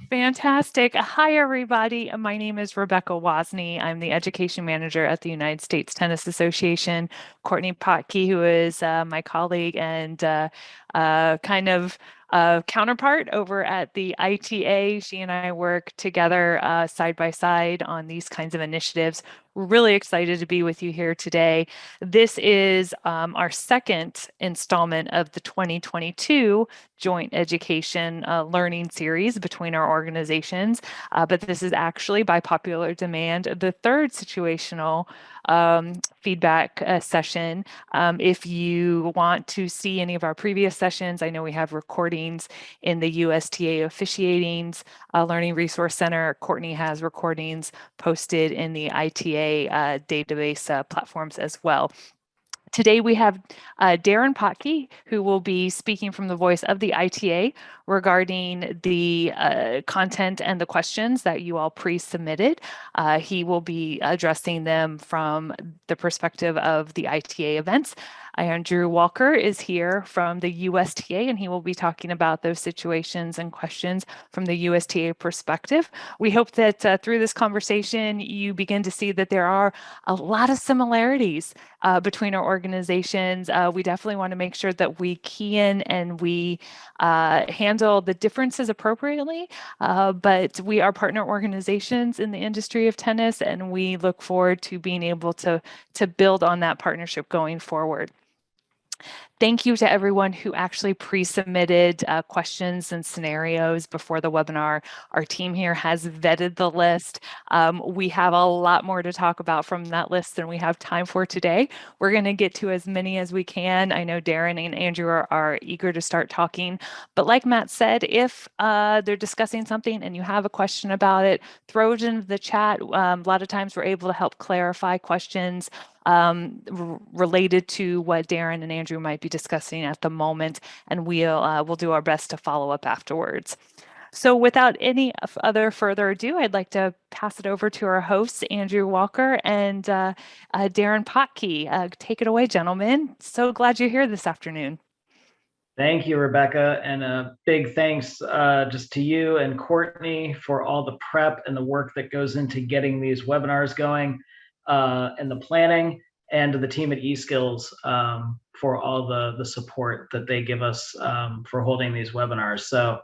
Fantastic. Hi, everybody. My name is Rebecca Wozni. I'm the education manager at the United States Tennis Association. Courtney Potke, who is my colleague and kind of counterpart over at the ITA. She and I work together side by side on these kinds of initiatives. We're really excited to be with you here today. This is our second installment of the 2022 joint education learning series between our organizations. But this is actually, by popular demand, the third situational feedback session. If you want to see any of our previous sessions, I know we have recordings in the USTA officiatings Learning Resource Center. Courtney has recordings posted in the ITA database platforms as well. Today we have Darren Potke, who will be speaking from the voice of the ITA regarding the content and the questions that you all pre-submitted. He will be addressing them from the perspective of the ITA events. Andrew Walker is here from the USTA, and he will be talking about those situations and questions from the USTA perspective. We hope that through this conversation, you begin to see that there are a lot of similarities between our organizations. We definitely want to make sure that we key in and we handle the differences appropriately, but we are partner organizations in the industry of tennis, and we look forward to being able to build on that partnership going forward. Thank you to everyone who actually pre-submitted questions and scenarios before the webinar. Our team here has vetted the list. We have a lot more to talk about from that list than we have time for today. We're going to get to as many as we can. I know Darren and Andrew are eager to start talking, but like Matt said, if they're discussing something and you have a question about it, throw it into the chat. A lot of times we're able to help clarify questions related to what Darren and Andrew might be discussing at the moment, and we'll do our best to follow up afterwards. So without any other further ado, I'd like to pass it over to our hosts, Andrew Walker and Darren Potke. Take it away, gentlemen. So glad you're here this afternoon. Thank you, Rebecca, and a big thanks just to you and Courtney for all the prep and the work that goes into getting these webinars going. And the planning, and to the team at eSkills for all the support that they give us for holding these webinars. So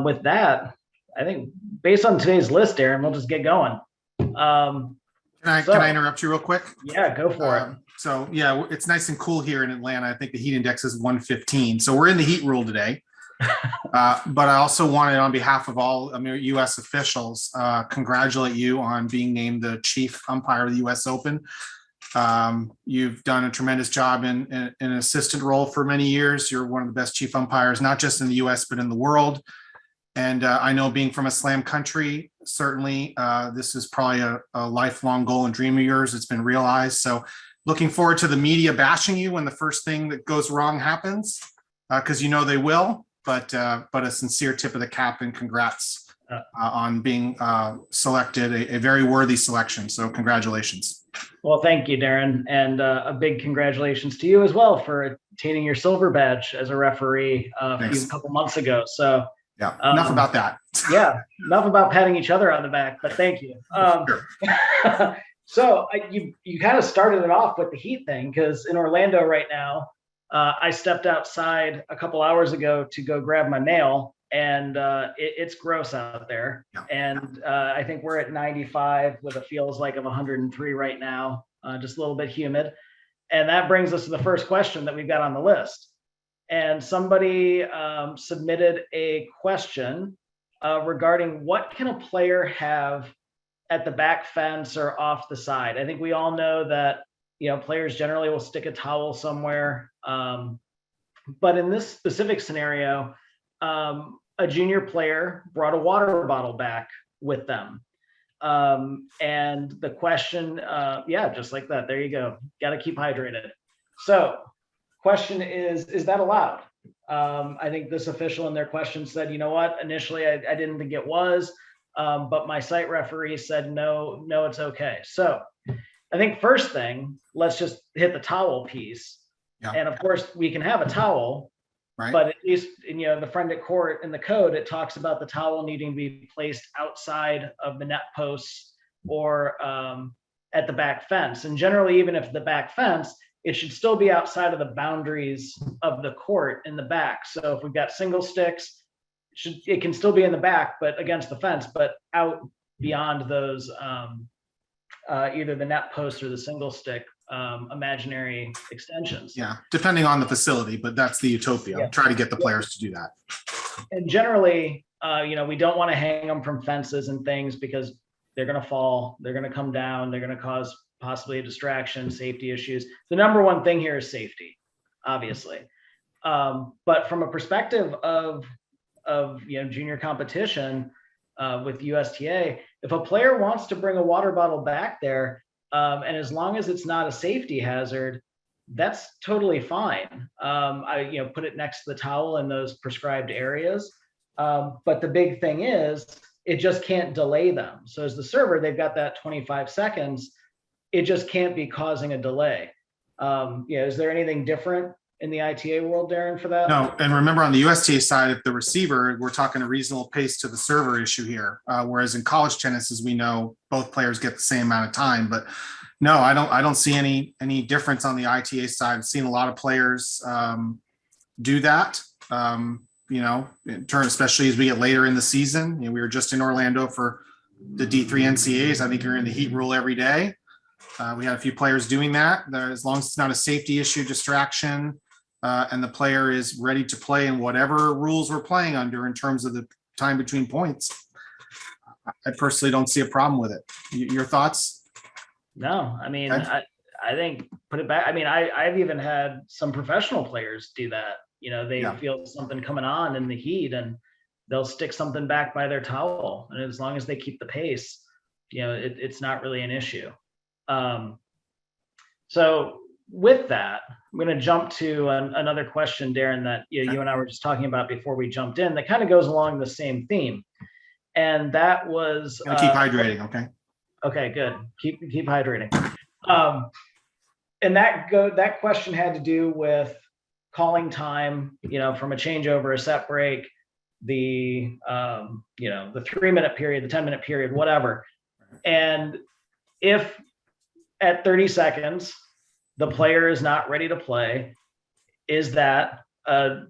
with that, I think based on today's list, Darren, we'll just get going. Can I interrupt you real quick? Yeah, go for it. So yeah, it's nice and cool here in Atlanta. I think the heat index is 115. So we're in the heat rule today. But I also wanted, on behalf of all U.S. officials, congratulate you on being named the chief umpire of the U.S. Open. You've done a tremendous job in an assistant role for many years. You're one of the best chief umpires, not just in the U.S., but in the world. And I know, being from a slam country, certainly this is probably a lifelong goal and dream of yours. It's been realized. So looking forward to the media bashing you when the first thing that goes wrong happens, because you know they will. But a sincere tip of the cap and congrats on being selected, a very worthy selection. So congratulations. Well, thank you, Darren. And a big congratulations to you as well for attaining your silver badge as a referee a couple months ago. So yeah, enough about that. Yeah, enough about patting each other on the back, but thank you. Sure. So you kind of started it off with the heat thing, because in Orlando right now, I stepped outside a couple hours ago to go grab my mail, and it's gross out there. Yeah. And I think we're at 95 with a feels like of 103 right now, just a little bit humid. And that brings us to the first question that we've got on the list. And somebody submitted a question regarding what can a player have at the back fence or off the side. I think we all know that players generally will stick a towel somewhere. But in this specific scenario, a junior player brought a water bottle back with them. And the question, yeah, just like that. There you go. Got to keep hydrated. So question is that allowed? I think this official in their question said, you know what, initially I didn't think it was, but my site referee said, no, it's okay. So I think first thing, let's just hit the towel piece. Yeah. And of course we can have a towel, Right. But at least in, the friend at court in the code, it talks about the towel needing to be placed outside of the net posts or at the back fence. And generally, even if the back fence, it should still be outside of the boundaries of the court in the back. So if we've got single sticks, it can still be in the back, but against the fence, but out beyond those either the net post or the single stick imaginary extensions. Yeah, depending on the facility, but that's the utopia. Yeah. Try to get the players to do that. And generally, we don't want to hang them from fences and things because they're going to fall, they're going to come down, they're going to cause possibly a distraction, safety issues. The number one thing here is safety, obviously. But from a perspective of junior competition with USTA, if a player wants to bring a water bottle back there, and as long as it's not a safety hazard, that's totally fine. I put it next to the towel in those prescribed areas. But the big thing is it just can't delay them. So as the server, they've got that 25 seconds. It just can't be causing a delay. Is there anything different in the ITA world, Darren, for that? No, and remember on the USTA side, if the receiver, we're talking a reasonable pace to the server issue here. Whereas in college tennis, as we know, both players get the same amount of time. But no, I don't see any difference on the ITA side. I've seen a lot of players do that. In turn, especially as we get later in the season. We were just in Orlando for the D3 NCAAs. I think you're in the heat rule every day. We had a few players doing that. As long as it's not a safety issue, distraction, and the player is ready to play in whatever rules we're playing under in terms of the time between points, I personally don't see a problem with it. Your thoughts? No, I mean, Okay. I think put it back. I mean, I've even had some professional players do that. They feel something coming on in the heat and they'll stick something back by their towel. And as long as they keep the pace, it's not really an issue. So with that, I'm going to jump to another question, Darren, that you and I were just talking about before we jumped in that kind of goes along the same theme. And that was Keep hydrating. Okay. Okay, good. Keep hydrating. And that question had to do with calling time, from a changeover, a set break, the 3-minute period, the 10-minute period, whatever. And if at 30 seconds, the player is not ready to play, is that a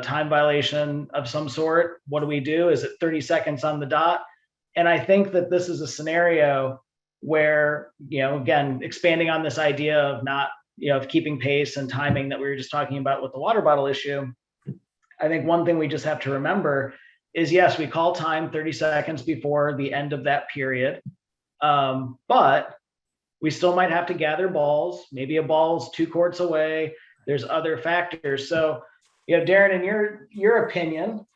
time violation of some sort? What do we do? Is it 30 seconds on the dot? And I think that this is a scenario where, again, expanding on this idea of not, of keeping pace and timing that we were just talking about with the water bottle issue, I think one thing we just have to remember is, yes, we call time 30 seconds before the end of that period, but we still might have to gather balls. Maybe a ball's 2 courts away. There's other factors. So, Darren, in your opinion,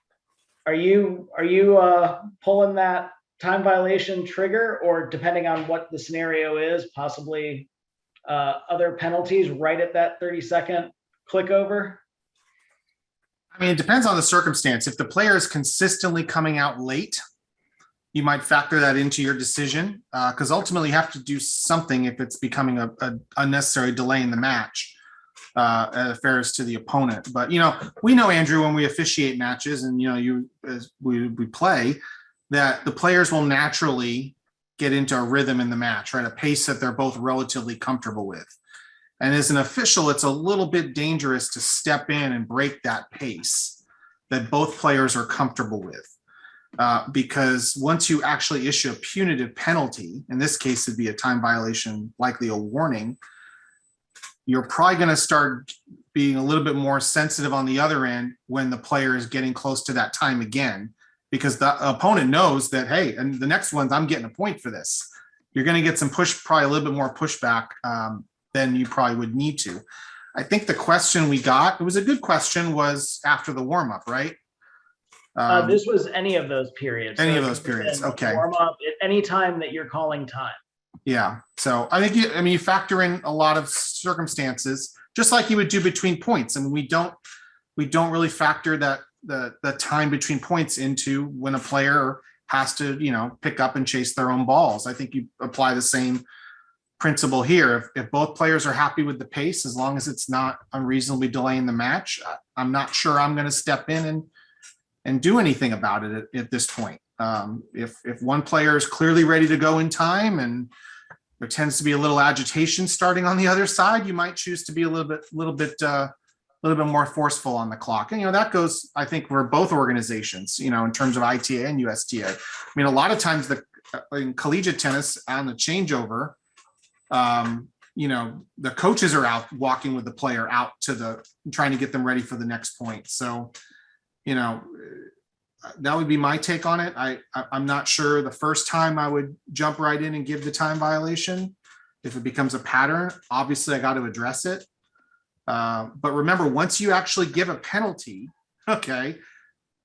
are you pulling that time violation trigger, or depending on what the scenario is, possibly other penalties right at that 30-second click over? I mean, it depends on the circumstance. If the player is consistently coming out late, you might factor that into your decision, because ultimately you have to do something if it's becoming a unnecessary delay in the match, fairness to the opponent. But we know, Andrew, when we officiate matches and as we play, that the players will naturally get into a rhythm in the match, right? A pace that they're both relatively comfortable with. And as an official, it's a little bit dangerous to step in and break that pace that both players are comfortable with. Because once you actually issue a punitive penalty, in this case, it'd be a time violation, likely a warning, you're probably going to start being a little bit more sensitive on the other end when the player is getting close to that time again, because the opponent knows that, hey, and the next ones, I'm getting a point for this. You're going to get some probably a little bit more pushback than you probably would need to. I think the question we got, it was a good question, was after the warm-up, right? This was any of those periods. Any of those periods, okay. Warm up at any time that you're calling time. Yeah, so I think you factor in a lot of circumstances, just like you would do between points. I mean, we don't really factor that the time between points into when a player has to pick up and chase their own balls. I think you apply the same principle here. If both players are happy with the pace, as long as it's not unreasonably delaying the match, I'm not sure I'm going to step in and do anything about it at this point. If one player is clearly ready to go in time and there tends to be a little agitation starting on the other side, you might choose to be a little bit more forceful on the clock. And, that goes, I think, for both organizations, in terms of ITA and USTA. I mean, a lot of times in collegiate tennis on the changeover, the coaches are out walking with the player out trying to get them ready for the next point. So, that would be my take on it. I'm not sure the first time I would jump right in and give the time violation. If it becomes a pattern, obviously I got to address it. But remember, once you actually give a penalty, okay,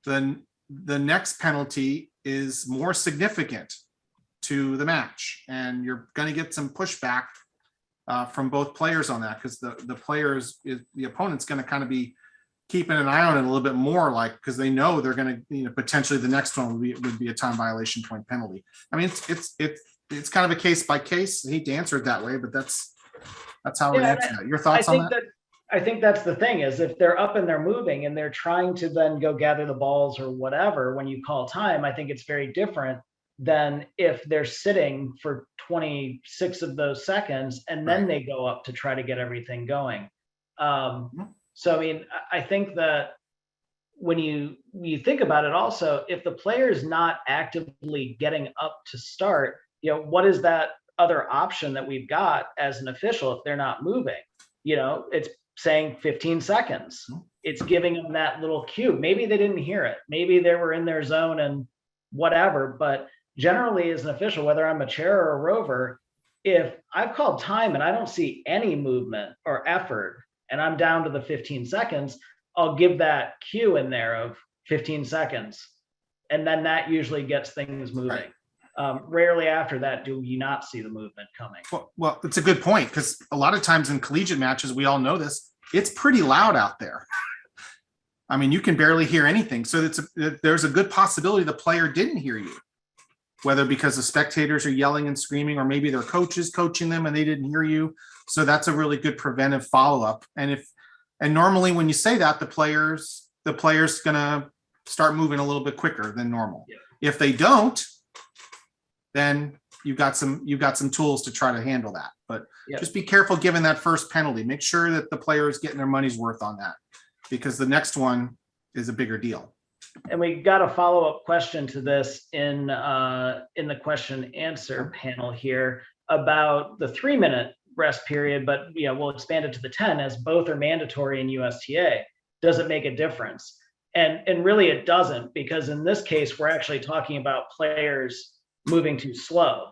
then the next penalty is more significant to the match, and you're going to get some pushback from both players on that, because the opponent's going to kind of be keeping an eye on it a little bit more, because they know they're going to, potentially the next one would be a time violation point penalty. I mean, it's kind of a case by case. I hate to answer it that way, but that's how we answer that. Your thoughts on that? I think that's the thing, is if they're up and they're moving and they're trying to then go gather the balls or whatever, when you call time, I think it's very different than if they're sitting for 26 of those seconds and then they go up to try to get everything going. So, I mean, I think that when you think about it also, if the player is not actively getting up to start, what is that other option that we've got as an official if they're not moving? It's saying 15 seconds. It's giving them that little cue. Maybe they didn't hear it. Maybe they were in their zone and whatever. But generally, as an official, whether I'm a chair or a rover, if I've called time and I don't see any movement or effort, and I'm down to the 15 seconds, I'll give that cue in there of 15 seconds. And then that usually gets things moving. Rarely after that do you not see the movement coming. Well, it's a good point, because a lot of times in collegiate matches, we all know this, it's pretty loud out there. I mean, you can barely hear anything. So there's a good possibility the player didn't hear you, whether because the spectators are yelling and screaming, or maybe their coach is coaching them and they didn't hear you. So that's a really good preventive follow-up. And normally when you say that, the player's gonna start moving a little bit quicker than normal. Yeah. If they don't, then you've got some tools to try to handle that. But just be careful giving that first penalty. Make sure that the player is getting their money's worth on that, because the next one is a bigger deal. And we got a follow-up question to this in the question answer panel here about the 3-minute rest period, but we'll expand it to the 10, as both are mandatory in USTA. Does it make a difference? And really it doesn't, because in this case we're actually talking about players moving too slow.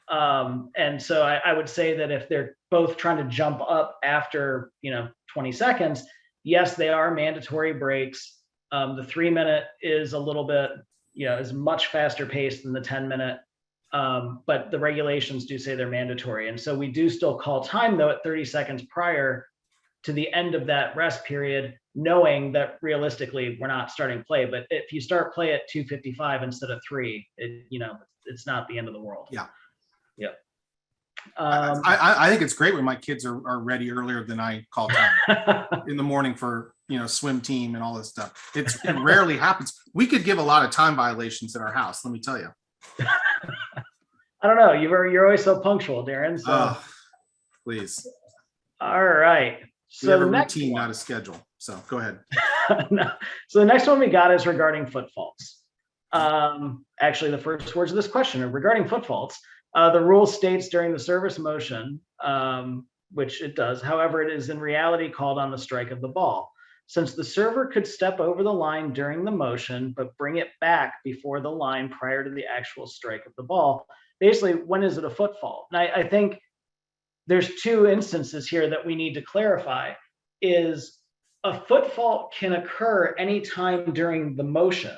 And so I would say that if they're both trying to jump up after 20 seconds, yes, they are mandatory breaks. The 3-minute is a little bit, is much faster paced than the 10-minute. But the regulations do say they're mandatory. And so we do still call time, though, at 30 seconds prior to the end of that rest period, knowing that realistically we're not starting play. But if you start play at 2:55 instead of 3, it's not the end of the world. Yeah. Yeah. I think it's great when my kids are ready earlier than I call time in the morning for swim team and all this stuff. It rarely happens. We could give a lot of time violations in our house, let me tell you. I don't know. You're always so punctual, Darren. So please. All right. So we have a routine, not a schedule. So go ahead. No. So the next one we got is regarding foot faults. Actually, the first words of this question are regarding foot faults. The rule states during the service motion, which it does. However, it is in reality called on the strike of the ball. Since the server could step over the line during the motion, but bring it back before the line prior to the actual strike of the ball, basically, when is it a foot fault? And I think there's two instances here that we need to clarify. Is a foot fault can occur anytime during the motion,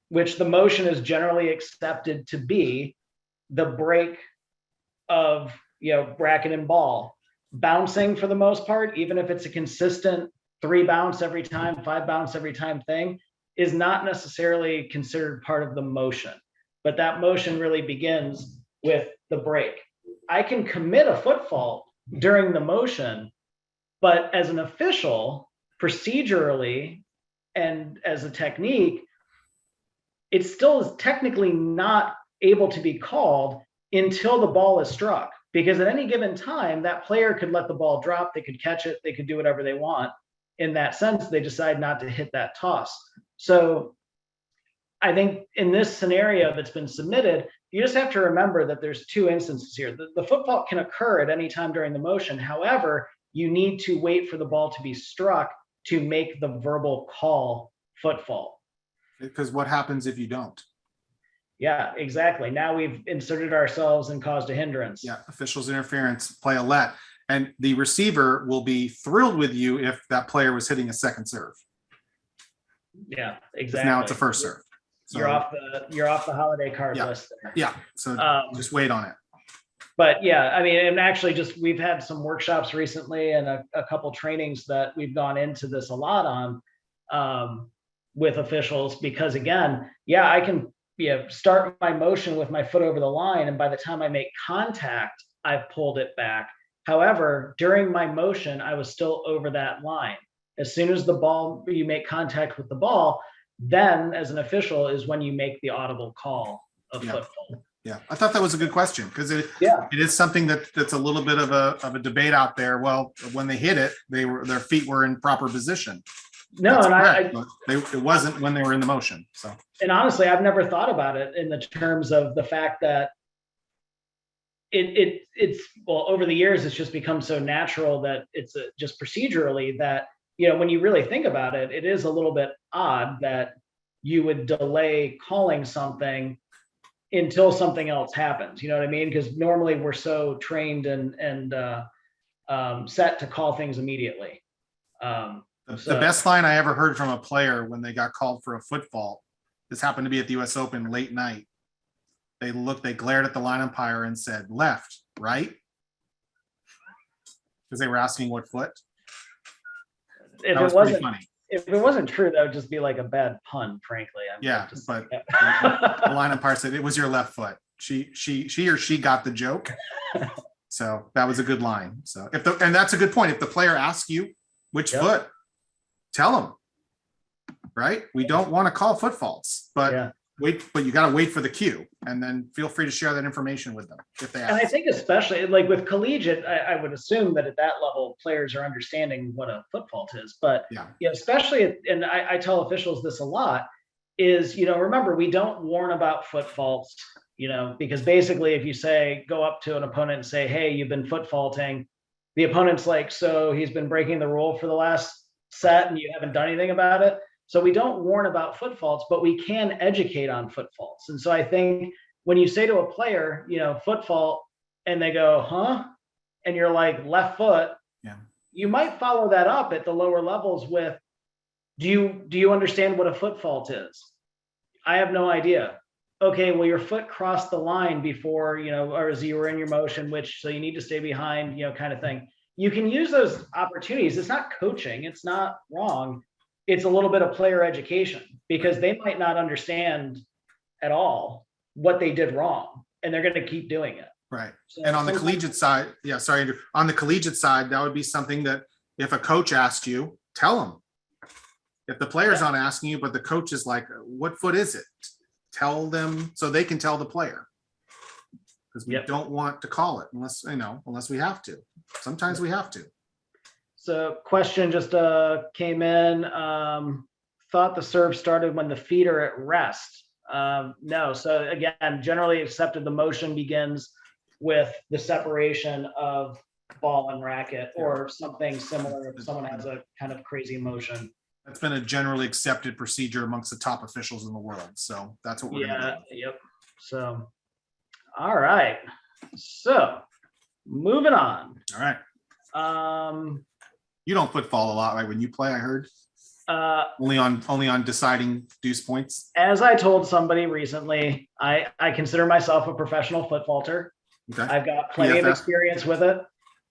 which the motion is generally accepted to be the break of bracket and ball. Bouncing for the most part, even if it's a consistent 3 bounce every time, 5 bounce every time thing, is not necessarily considered part of the motion. But that motion really begins with the break. I can commit a foot fault during the motion, but as an official, procedurally and as a technique, it still is technically not able to be called until the ball is struck. Because at any given time, that player could let the ball drop, they could catch it, they could do whatever they want. In that sense, they decide not to hit that toss. So I think in this scenario that's been submitted, you just have to remember that there's two instances here. The foot fault can occur at any time during the motion. However, you need to wait for the ball to be struck to make the verbal call foot fault. Because what happens if you don't? Yeah, exactly. Now we've inserted ourselves and caused a hindrance. Yeah, officials interference, play a let. And the receiver will be thrilled with you if that player was hitting a second serve. Yeah, exactly. Now it's a first serve. So, you're off the holiday card list there. Yeah, so just wait on it. But yeah, I mean, and actually we've had some workshops recently and a couple trainings that we've gone into this a lot on with officials, because again, yeah, I can start my motion with my foot over the line, and by the time I make contact, I've pulled it back. However, during my motion, I was still over that line. As soon as you make contact with the ball, then as an official is when you make the audible call of football. Yeah, I thought that was a good question, because it is something that's a little bit of a debate out there. Well, when they hit it, their feet were in proper position. No, and it wasn't when they were in the motion. So, and honestly, I've never thought about it in the terms of the fact that it's over the years, it's just become so natural that it's just procedurally that, when you really think about it, it is a little bit odd that you would delay calling something until something else happens. You know what I mean? Because normally we're so trained and set to call things immediately. The best line I ever heard from a player when they got called for a foot fault, this happened to be at the US Open late night. They glared at the line umpire and said, left, right? Because they were asking what foot. If it wasn't true, that would just be like a bad pun, frankly. But the line umpire said it was your left foot. She or she got the joke. So that was a good line. So and that's a good point. If the player asks you which foot, tell them, right? We don't want to call foot faults, but you got to wait for the cue, and then feel free to share that information with them if they ask. And I think especially like with collegiate, I would assume that at that level, players are understanding what a foot fault is. But especially, and I tell officials this a lot, is, remember, we don't warn about foot faults, because basically if you go up to an opponent and say, hey, you've been foot faulting, the opponent's like, so he's been breaking the rule for the last set and you haven't done anything about it. So we don't warn about foot faults, but we can educate on foot faults. And so I think when you say to a player, foot fault, and they go, huh? And you're like, left foot, you might follow that up at the lower levels with, do you understand what a foot fault is? I have no idea. Okay, well, your foot crossed the line before, or as you were in your motion, so you need to stay behind, kind of thing. You can use those opportunities. It's not coaching. It's not wrong. It's a little bit of player education, because they might not understand at all what they did wrong, and they're going to keep doing it. Right. So, and on the collegiate side, sorry, Andrew, on the collegiate side, that would be something that if a coach asked you, tell them. If the player's not asking you, but the coach is like, what foot is it? Tell them so they can tell the player. Because we don't want to call it unless we have to. Sometimes we have to. So question just came in. Thought the serve started when the feet are at rest. No. So again, generally accepted, the motion begins with the separation of ball and racket, or something similar if someone has a kind of crazy motion. That's been a generally accepted procedure amongst the top officials in the world. So that's what we're going to do. Yep. So, all right. So moving on. All right. You don't foot fall a lot, right? When you play, I heard. Only on deciding deuce points. As I told somebody recently, I consider myself a professional foot faulter. Okay. I've got plenty of experience with it.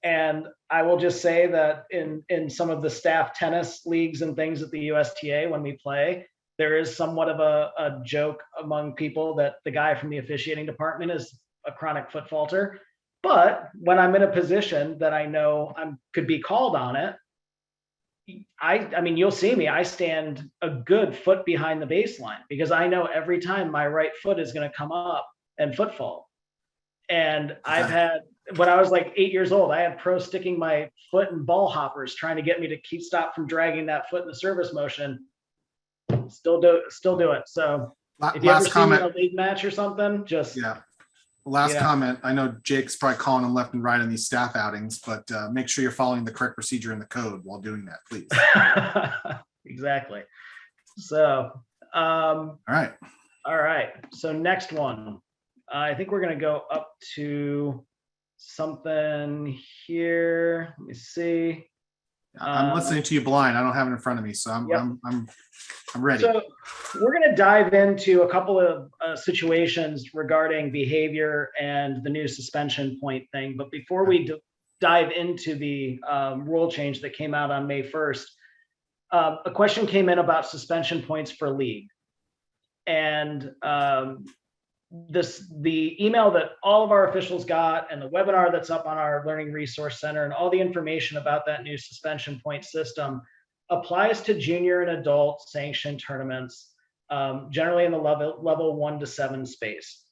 And I will just say that in some of the staff tennis leagues and things at the USTA, when we play, there is somewhat of a joke among people that the guy from the officiating department is a chronic foot faulter. But when I'm in a position that I know could be called on it, I mean, you'll see me, I stand a good foot behind the baseline because I know every time my right foot is going to come up and footfall. And I've had, when I was like 8 years old, I had pros sticking my foot in ball hoppers, trying to get me to stop from dragging that foot in the service motion. Still do it. So if you ever see me in a league match or something, just Last comment. I know Jake's probably calling them left and right on these staff outings, but make sure you're following the correct procedure in the code while doing that, please. Exactly. So, all right. So next one, I think we're going to go up to something here. Let me see. I'm listening to you blind. I don't have it in front of me, so I'm ready. So we're going to dive into a couple of situations regarding behavior and the new suspension point thing. But before we dive into the rule change that came out on May 1st, a question came in about suspension points for league. And the email that all of our officials got and the webinar that's up on our Learning Resource Center and all the information about that new suspension point system applies to junior and adult sanctioned tournaments, generally in the level 1 to 7 space.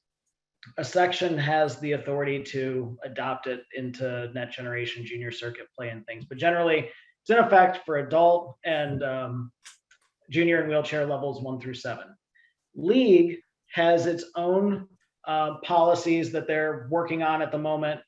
A section has the authority to adopt it into Net Generation junior circuit play and things, but generally it's in effect for adult and junior and wheelchair levels 1 through 7. League has its own policies that they're working on at the moment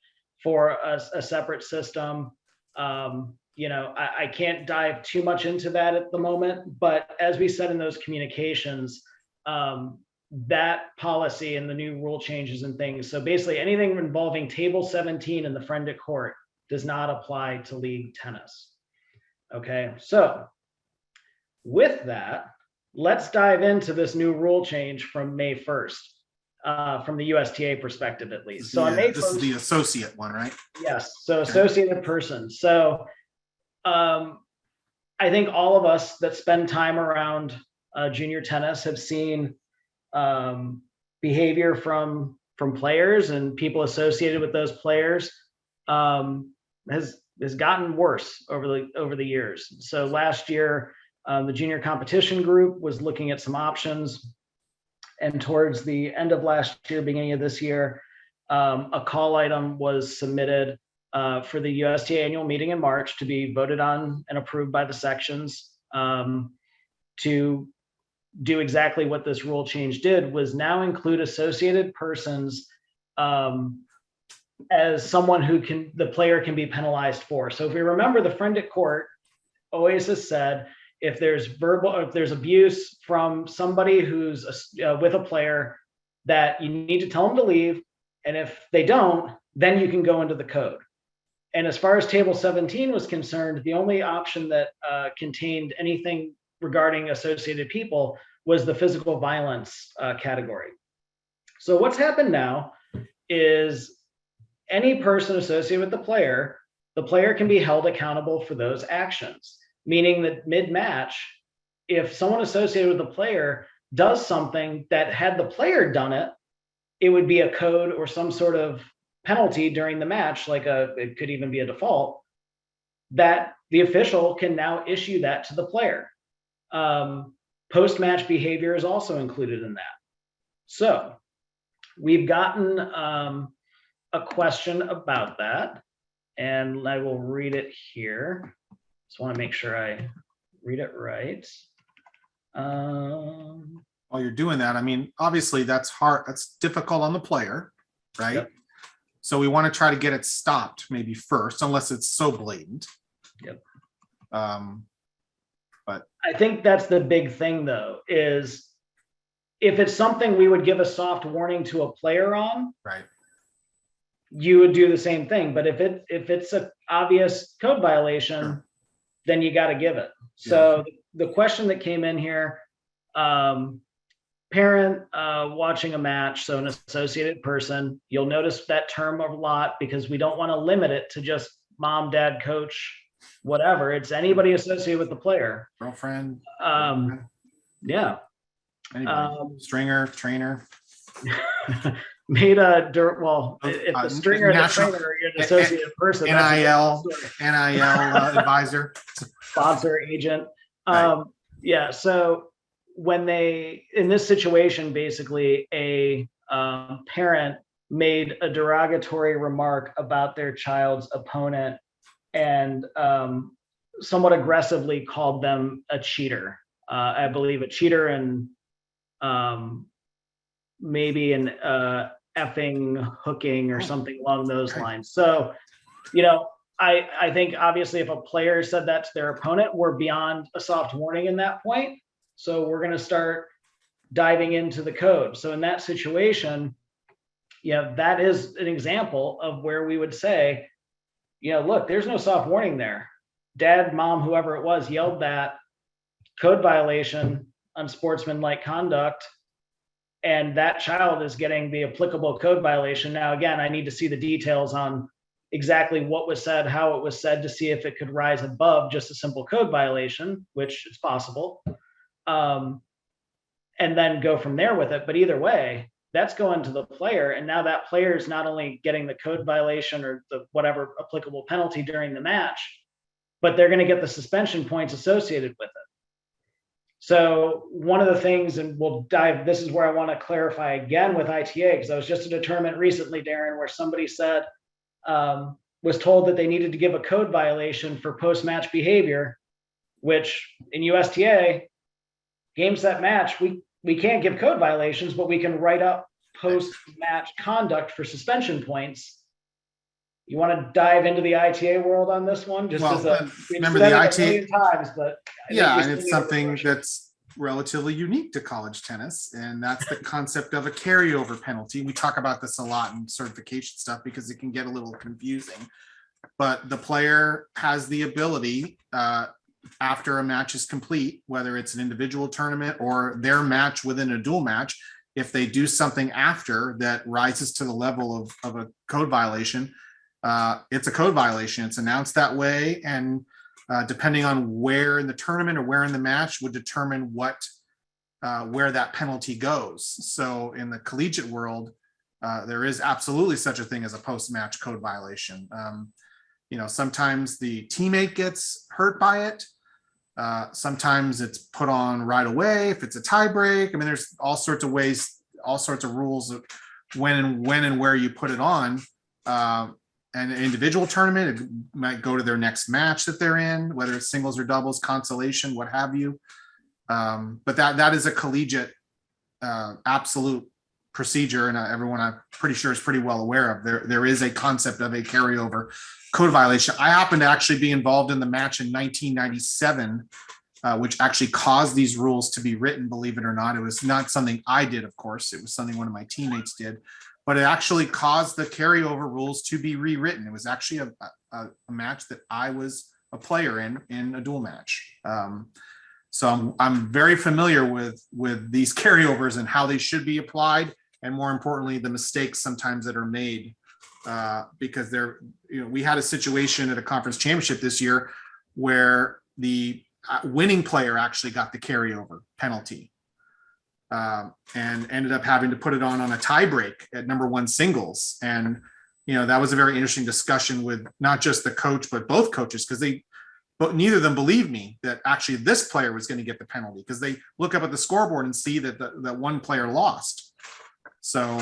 for a separate system. I can't dive too much into that at the moment, but as we said in those communications, that policy and the new rule changes and things. So basically anything involving table 17 in the friend at court does not apply to league tennis. Okay, so with that, let's dive into this new rule change from May 1st, from the USTA perspective, at least. So on May 1st, this is the associate one, right? Yes. So associated person. So I think all of us that spend time around junior tennis have seen behavior from players and people associated with those players has gotten worse over the years. So last year, the junior competition group was looking at some options, and towards the end of last year, beginning of this year, a call item was submitted for the USTA annual meeting in March to be voted on and approved by the sections to do exactly what this rule change did, was now include associated persons as someone who the player can be penalized for. So if we remember, the friend at court always has said, if there's abuse from somebody who's with a player, that you need to tell them to leave. And if they don't, then you can go into the code. And as far as table 17 was concerned, the only option that contained anything regarding associated people was the physical violence category. So what's happened now is any person associated with the player can be held accountable for those actions. Meaning that mid-match, if someone associated with the player does something that, had the player done it, it would be a code or some sort of penalty during the match, it could even be a default, that the official can now issue that to the player. Post-match behavior is also included in that. So we've gotten a question about that, and I will read it here. Just want to make sure I read it right. While you're doing that, I mean, obviously that's hard. That's difficult on the player, right? Yep. So we want to try to get it stopped maybe first, unless it's so blatant. Yep. But I think that's the big thing, though, is if it's something we would give a soft warning to a player on, right, you would do the same thing. But if it's an obvious code violation, sure, then you got to give it. So the question that came in here, parent watching a match, so an associated person, you'll notice that term a lot because we don't want to limit it to just mom, dad, coach, whatever. It's anybody associated with the player. Girlfriend. Yeah. Anybody. Stringer, trainer. made a if the stringer or the national trainer are an associated person, NIL advisor, sponsor, agent. Right. Yeah. So when in this situation, basically a parent made a derogatory remark about their child's opponent and somewhat aggressively called them a cheater. I believe a cheater and maybe an effing hooking or something along those lines. So, I think obviously if a player said that to their opponent, we're beyond a soft warning in that point. So we're going to start diving into the code. So in that situation, that is an example of where we would say, look, there's no soft warning there. Dad, mom, whoever it was, yelled that code violation, unsportsmanlike conduct, and that child is getting the applicable code violation. Now, again, I need to see the details on exactly what was said, how it was said, to see if it could rise above just a simple code violation, which is possible, and then go from there with it. But either way, that's going to the player. And now that player is not only getting the code violation or the whatever applicable penalty during the match, but they're going to get the suspension points associated with it. So one of the things, and this is where I want to clarify again with ITA, because I was just at a tournament recently, Darren, where somebody said, was told that they needed to give a code violation for post-match behavior, which in USTA, game, set, match, we can't give code violations, but we can write up post-match conduct for suspension points. You want to dive into the ITA world on this one? Remember the ITA times, but and it's something that's relatively unique to college tennis, and that's the concept of a carryover penalty. We talk about this a lot in certification stuff because it can get a little confusing. But the player has the ability, after a match is complete, whether it's an individual tournament or their match within a dual match, if they do something after that rises to the level of a code violation, it's a code violation. It's announced that way, and depending on where in the tournament or where in the match would determine where that penalty goes. So in the collegiate world, there is absolutely such a thing as a post-match code violation. Sometimes the teammate gets hurt by it. Sometimes it's put on right away if it's a tie break. I mean, there's all sorts of ways, all sorts of rules of when and where you put it on. An individual tournament, it might go to their next match that they're in, whether it's singles or doubles, consolation, what have you. But that is a collegiate absolute procedure, and everyone I'm pretty sure is pretty well aware of. There is a concept of a carryover code violation. I happened to actually be involved in the match in 1997, which actually caused these rules to be written, believe it or not. It was not something I did, of course. It was something one of my teammates did. But it actually caused the carryover rules to be rewritten. It was actually a match that I was a player in a dual match. So I'm very familiar with these carryovers and how they should be applied, and more importantly, the mistakes sometimes that are made, because we had a situation at a conference championship this year where the winning player actually got the carryover penalty. And ended up having to put it on a tie break at number one singles. And, that was a very interesting discussion with not just the coach, but both coaches, because neither of them believed me that actually this player was going to get the penalty, because they look up at the scoreboard and see that one player lost. So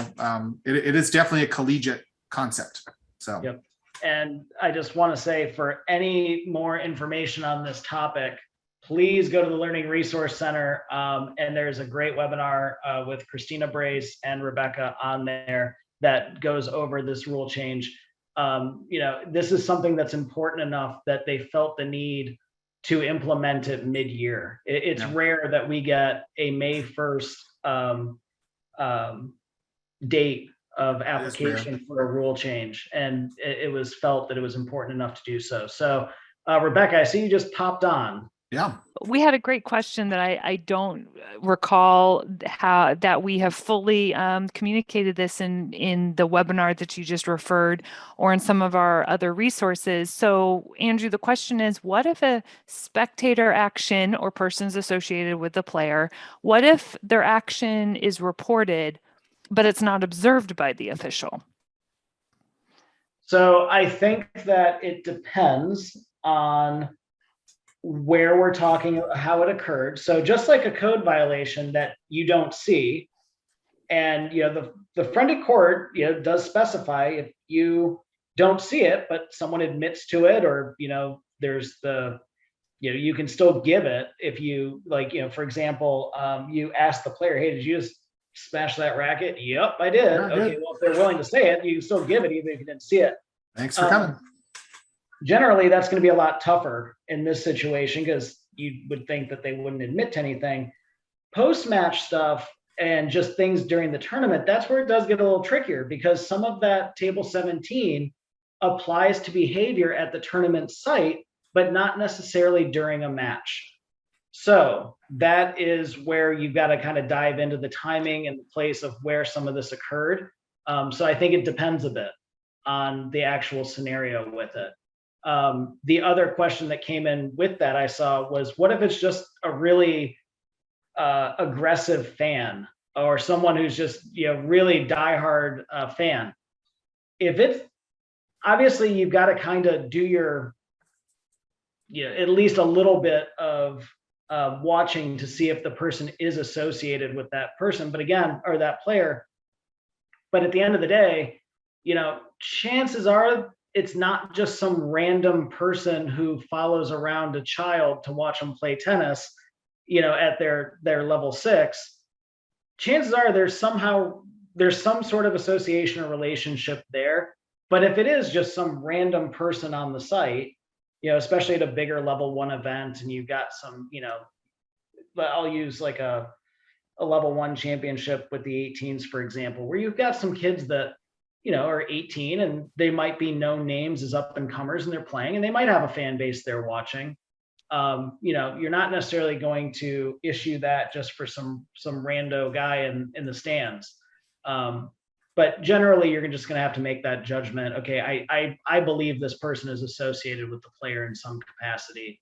it is definitely a collegiate concept. So, yep. And I just want to say, for any more information on this topic, please go to the Learning Resource Center, and there's a great webinar with Christina Brace and Rebecca on there that goes over this rule change. This is something that's important enough that they felt the need to implement it mid-year. It's rare that we get a May 1st date of application for a rule change, and it was felt that it was important enough to do so. So, Rebecca, I see you just popped on. Yeah. We had a great question that I don't recall how that we have fully communicated this in the webinar that you just referred, or in some of our other resources. So, Andrew, the question is, what if a spectator action or persons associated with the player, what if their action is reported, but it's not observed by the official. So I think that it depends on where we're talking, how it occurred. So just like a code violation that you don't see, and the friendly court does specify if you don't see it, but someone admits to it, or there's the you can still give it if you like, for example, you ask the player, hey, did you just smash that racket? Yep, I did. Yeah, okay, good. well, if they're willing to say it, you can still give it even if you didn't see it. Thanks for coming. Generally, that's going to be a lot tougher in this situation because you would think that they wouldn't admit to anything. Post-match stuff and just things during the tournament, that's where it does get a little trickier, because some of that table 17 applies to behavior at the tournament site, but not necessarily during a match. So that is where you've got to kind of dive into the timing and the place of where some of this occurred. So I think it depends a bit on the actual scenario with it. The other question that came in with that I saw was, what if it's just a really aggressive fan, or someone who's just really diehard fan? If it's obviously, you've got to kind of do your at least a little bit of watching to see if the person is associated with that person, but again, or that player. But at the end of the day, chances are it's not just some random person who follows around a child to watch them play tennis, at their level 6. Chances are there's some sort of association or relationship there. But if it is just some random person on the site, especially at a bigger level 1 event, and you've got some, I'll use like a level 1 championship with the 18s, for example, where you've got some kids that, are 18 and they might be known names as up and comers, and they're playing, and they might have a fan base they're watching. You're not necessarily going to issue that just for some rando guy in the stands. But generally, you're just going to have to make that judgment. Okay, I believe this person is associated with the player in some capacity,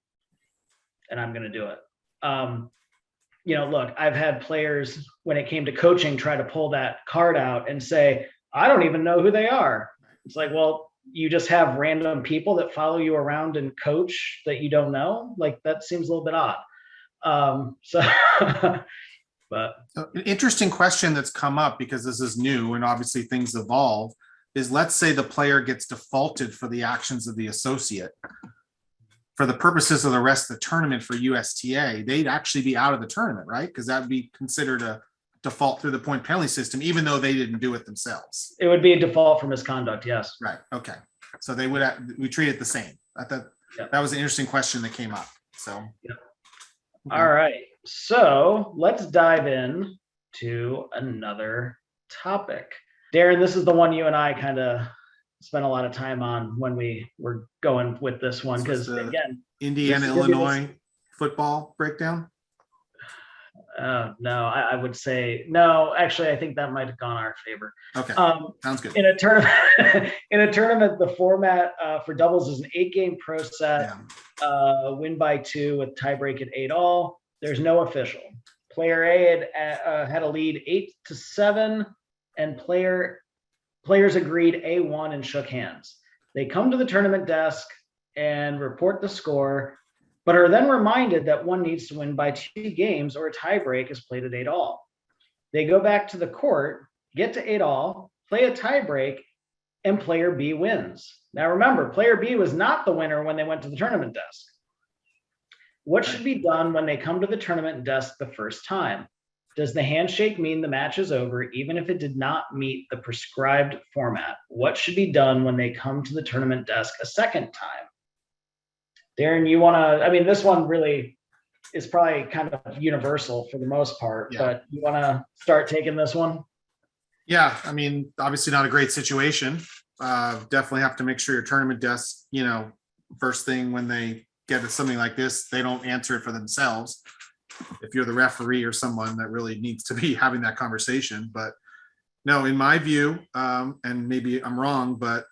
and I'm going to do it. Look, I've had players, when it came to coaching, try to pull that card out and say, I don't even know who they are. It's like, well, you just have random people that follow you around and coach that you don't know. Like, that seems a little bit odd. But an interesting question that's come up, because this is new and obviously things evolve, is let's say the player gets defaulted for the actions of the associate. For the purposes of the rest of the tournament for USTA, they'd actually be out of the tournament, right? Because that would be considered a default through the point penalty system, even though they didn't do it themselves. It would be a default for misconduct, yes. Right. Okay. So we treat it the same. I thought that was an interesting question that came up. So. Yep. Okay. All right. So let's dive in to another topic. Darren, this is the one you and I kind of spent a lot of time on when we were going with this one, because again, Indiana, Illinois football breakdown. No, I would say no. Actually, I think that might have gone our favor. Okay, sounds good. In a tournament, the format for doubles is an 8-game pro set, win by 2 with tiebreak at 8-all. There's no official. Player A had a lead 8-7, and players agreed A1 and shook hands. They come to the tournament desk and report the score, but are then reminded that one needs to win by 2 games or a tiebreak is played at 8-all. They go back to the court, get to 8-all, play a tiebreak, and player B wins. Now remember, player B was not the winner when they went to the tournament desk. What should be done when they come to the tournament desk the first time? Does the handshake mean the match is over, even if it did not meet the prescribed format? What should be done when they come to the tournament desk a second time? Darren, you want to, this one really is probably kind of universal for the most part, but you want to start taking this one? Yeah, obviously not a great situation. Definitely have to make sure your tournament desk, first thing when they get something like this, they don't answer it for themselves. If you're the referee or someone that really needs to be having that conversation. But no, in my view, and maybe I'm wrong, but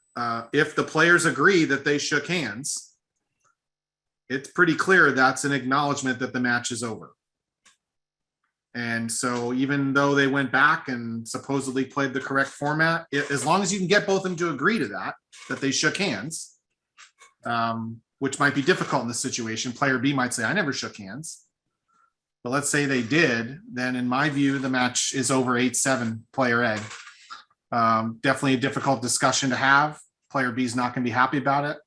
if the players agree that they shook hands, it's pretty clear that's an acknowledgement that the match is over. And so even though they went back and supposedly played the correct format, as long as you can get both of them to agree to that they shook hands, which might be difficult in this situation. Player B might say, I never shook hands. But let's say they did, then in my view, the match is over 8-7 player A. Definitely a difficult discussion to have. Player B is not going to be happy about it.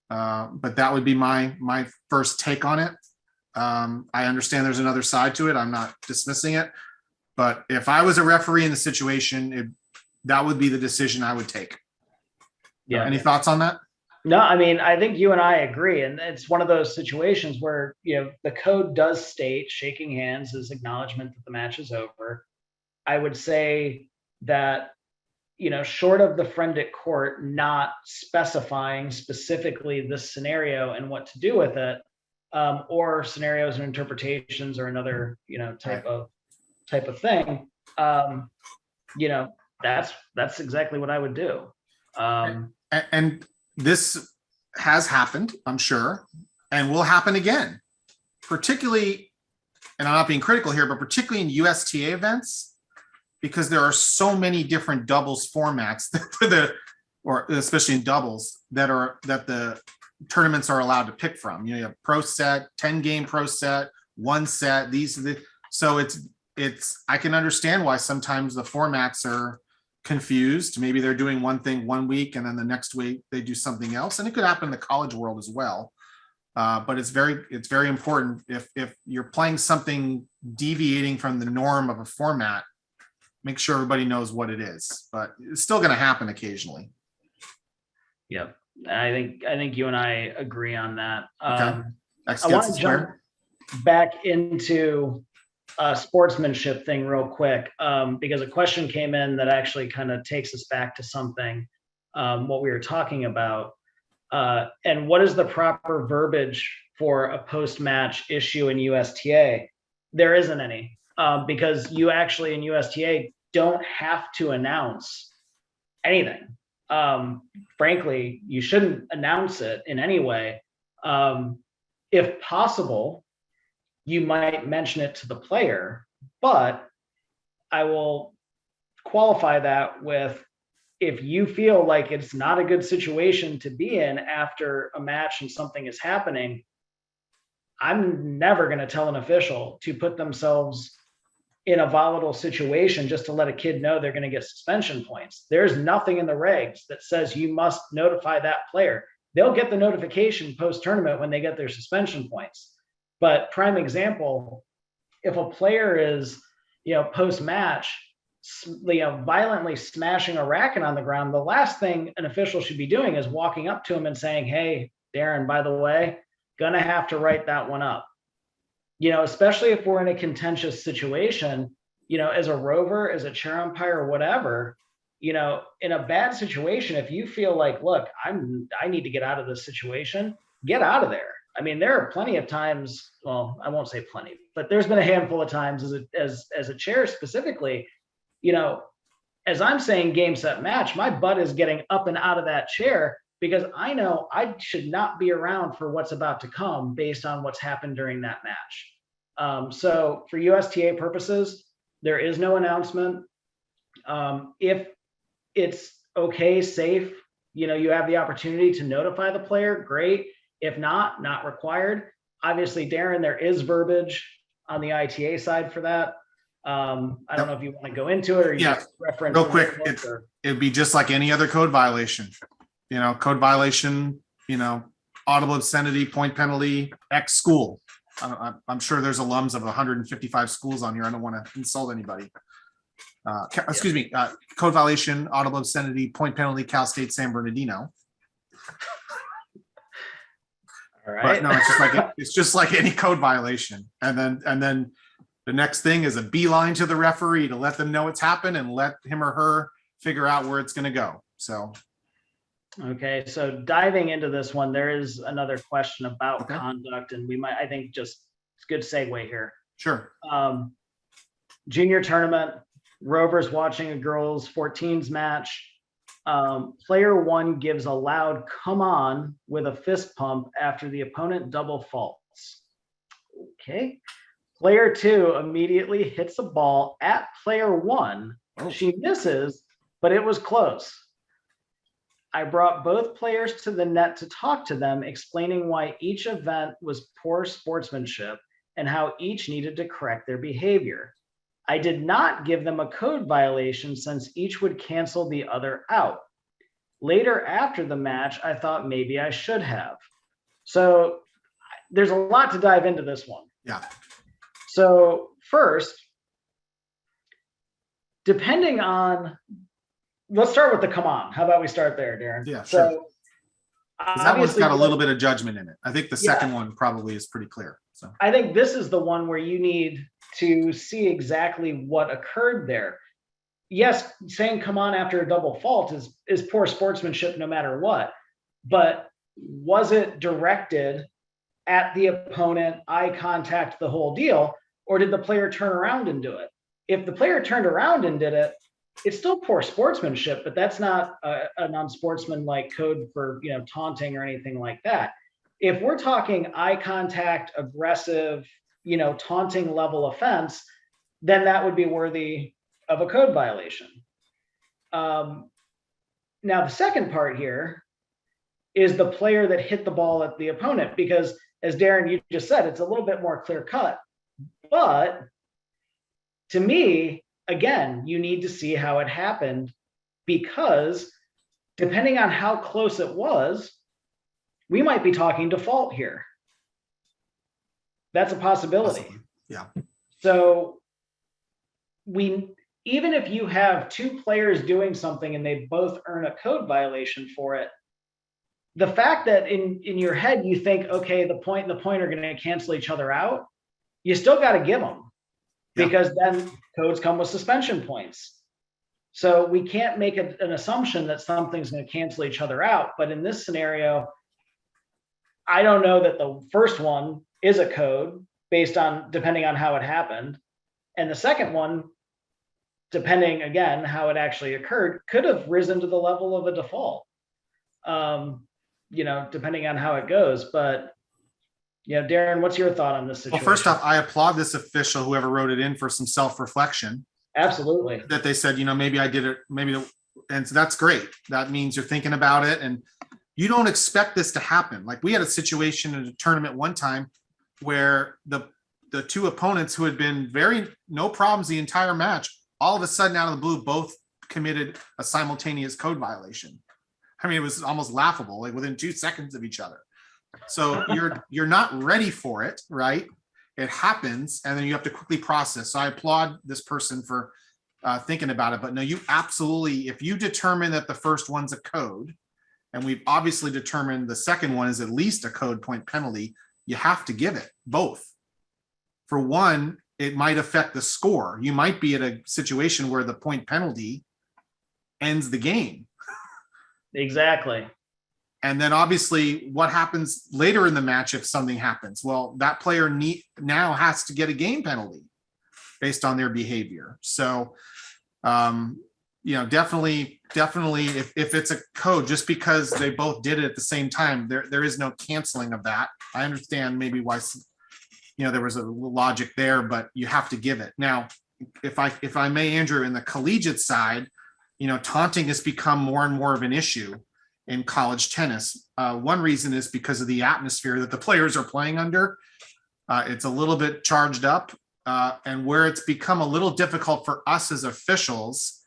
But that would be my first take on it. I understand there's another side to it. I'm not dismissing it. But if I was a referee in the situation, that would be the decision I would take. Yeah. Any thoughts on that? No, I mean, I think you and I agree. And it's one of those situations where, the code does state shaking hands is acknowledgement that the match is over. I would say that, short of the friend at court not specifying specifically this scenario and what to do with it, or scenarios and interpretations or another, type of thing, that's exactly what I would do. And this has happened, I'm sure, and will happen again, particularly, and I'm not being critical here, but particularly in USTA events, because there are so many different doubles formats or especially in doubles that the tournaments are allowed to pick from. You have pro set, 10-game pro set, 1 set. So it's I can understand why sometimes the formats are confused. Maybe they're doing one thing one week and then the next week they do something else, and it could happen in the college world as well. But it's very important if you're playing something deviating from the norm of a format, make sure everybody knows what it is. But it's still going to happen occasionally. Yep. I think you and I agree on that. Okay. I want to jump back into sportsmanship thing real quick, because a question came in that actually kind of takes us back to something, what we were talking about, and what is the proper verbiage for a post-match issue in USTA? There isn't any, because you actually in USTA don't have to announce anything. Frankly, you shouldn't announce it in any way. If possible, you might mention it to the player, but I will qualify that with, if you feel like it's not a good situation to be in after a match and something is happening, I'm never going to tell an official to put themselves in a volatile situation just to let a kid know they're going to get suspension points. There's nothing in the regs that says you must notify that player. They'll get the notification post-tournament when they get their suspension points. But prime example, if a player is, post-match, violently smashing a racket on the ground, the last thing an official should be doing is walking up to him and saying, hey, Darren, by the way, gonna have to write that one up. Especially if we're in a contentious situation, as a rover, as a chair umpire, or whatever, in a bad situation, if you feel like, look, I need to get out of this situation, get out of there. I mean, there are plenty of times, well, I won't say plenty, but there's been a handful of times as a chair specifically, as I'm saying game, set, match, my butt is getting up and out of that chair because I know I should not be around for what's about to come based on what's happened during that match. So for USTA purposes, there is no announcement. If it's okay, safe, you have the opportunity to notify the player, great. If not required. Obviously, Darren, there is verbiage on the ITA side for that. I don't know if you want to go into it or you just reference real quick. It'd be just like any other code violation. Code violation, audible obscenity, point penalty, X school. I'm sure there's alums of 155 schools on here. I don't want to insult anybody. Excuse me. Code violation, audible obscenity, point penalty, Cal State San Bernardino. All right. But no, it's just like any code violation. And then the next thing is a beeline to the referee to let them know it's happened and let him or her figure out where it's going to go. So. Okay. So diving into this one, there is another question about conduct, and I think it's a good segue here. Sure. Junior tournament, Rovers watching a girls 14s match. Player 1 gives a loud come on with a fist pump after the opponent double faults. Okay. Player 2 immediately hits a ball at player 1. Oh. She misses, but it was close. I brought both players to the net to talk to them, explaining why each event was poor sportsmanship and how each needed to correct their behavior. I did not give them a code violation since each would cancel the other out. Later after the match, I thought maybe I should have. So there's a lot to dive into this one. Yeah. So first, depending on, let's start with the come on. How about we start there, Darren? Yeah, so, sure. That one's got a little bit of judgment in it. I think the second one probably is pretty clear. So I think this is the one where you need to see exactly what occurred there. Yes, saying come on after a double fault is poor sportsmanship no matter what. But was it directed at the opponent, eye contact, the whole deal, or did the player turn around and do it? If the player turned around and did it, it's still poor sportsmanship, but that's not a non-sportsmanlike code for taunting or anything like that. If we're talking eye contact, aggressive, taunting level offense, then that would be worthy of a code violation. Now, the second part here is the player that hit the ball at the opponent, because as Darren, you just said, it's a little bit more clear cut. But to me, again, you need to see how it happened, because depending on how close it was, we might be talking default here. That's a possibility. possibly. Yeah. So even if you have two players doing something and they both earn a code violation for it, the fact that in your head you think, okay, the point and the point are going to cancel each other out, you still got to give them, because then codes come with suspension points. So we can't make an assumption that something's going to cancel each other out. But in this scenario, I don't know that the first one is a code depending on how it happened. And the second one, depending again how it actually occurred, could have risen to the level of a default. Depending on how it goes. But Darren, what's your thought on this situation? Well, first off, I applaud this official, whoever wrote it in, for some self-reflection. Absolutely. That they said, maybe I did it, and so that's great. That means you're thinking about it, and you don't expect this to happen. Like, we had a situation in a tournament one time where the two opponents who had been no problems the entire match, all of a sudden out of the blue, both committed a simultaneous code violation. I mean, it was almost laughable, like within 2 seconds of each other. So you're not ready for it, right? It happens, and then you have to quickly process. So I applaud this person for thinking about it. But no, you absolutely, if you determine that the first one's a code, and we've obviously determined the second one is at least a code point penalty, you have to give it both. For one, it might affect the score. You might be at a situation where the point penalty ends the game. Exactly. And then obviously what happens later in the match if something happens? Well, that player now has to get a game penalty based on their behavior. So, definitely if it's a code, just because they both did it at the same time, there is no canceling of that. I understand maybe why, there was a logic there, but you have to give it. Now, if I may, Andrew, in the collegiate side, taunting has become more and more of an issue in college tennis. One reason is because of the atmosphere that the players are playing under. It's a little bit charged up, and where it's become a little difficult for us as officials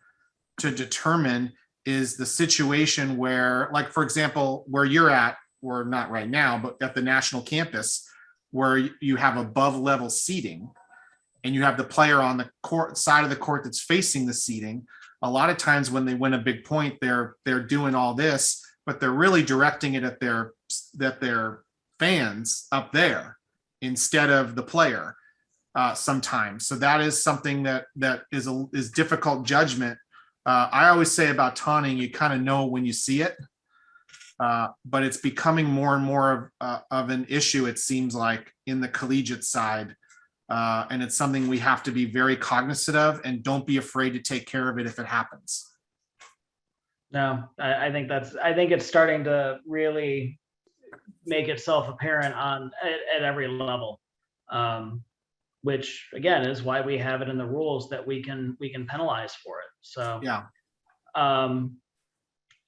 to determine is the situation where, like, for example, where you're at, or not right now, but at the national campus, where you have above level seating and you have the player on the court side of the court that's facing the seating. A lot of times when they win a big point, they're doing all this, but they're really directing it at their fans up there instead of the player sometimes. So that is something that is difficult judgment. I always say about taunting, you kind of know when you see it, but it's becoming more and more of an issue, it seems like, in the collegiate side. And it's something we have to be very cognizant of, and don't be afraid to take care of it if it happens. No, I think it's starting to really make itself apparent at every level. which again is why we have it in the rules that we can penalize for it. So Yeah.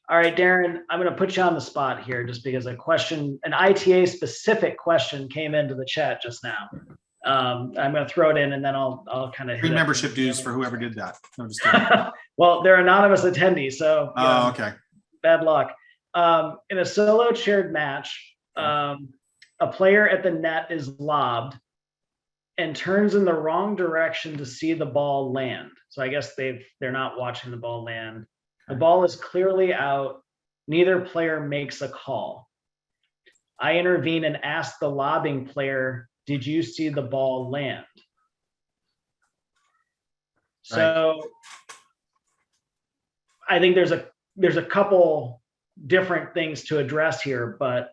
All right, Darren, I'm going to put you on the spot here just because an ITA specific question came into the chat just now. I'm going to throw it in and then I'll kind of Free membership dues for whoever did that. No, just kidding. Well, they're anonymous attendees, so okay. Bad luck. In a solo chaired match, a player at the net is lobbed and turns in the wrong direction to see the ball land. So I guess they're not watching the ball land. The ball is clearly out. Neither player makes a call. I intervene and ask the lobbing player, did you see the ball land? So I think there's a couple different things to address here, but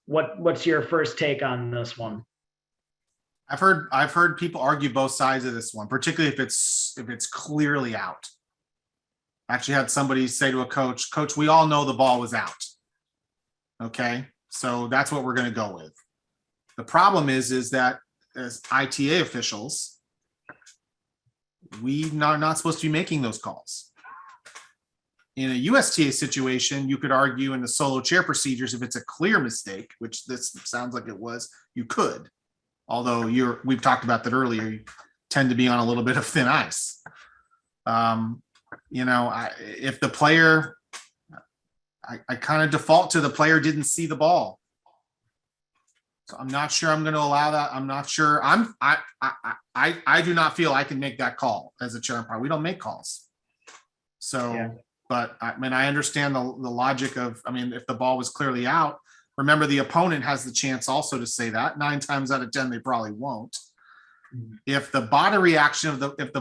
what's your first take on this one? I've heard people argue both sides of this one, particularly if it's clearly out. I actually had somebody say to a coach, we all know the ball was out. Okay, so that's what we're going to go with. The problem is that as ITA officials, we are not supposed to be making those calls. In a USTA situation, you could argue in the solo chair procedures, if it's a clear mistake, which this sounds like it was, you could. Although we've talked about that earlier, you tend to be on a little bit of thin ice. If the player, I kind of default to the player didn't see the ball. So I'm not sure I'm going to allow that. I'm not sure. I do not feel I can make that call as a chair umpire. We don't make calls. So, yeah. But I understand the logic of, if the ball was clearly out, remember the opponent has the chance also to say that. 9 times out of 10, they probably won't. Mm-hmm. If the body reaction of if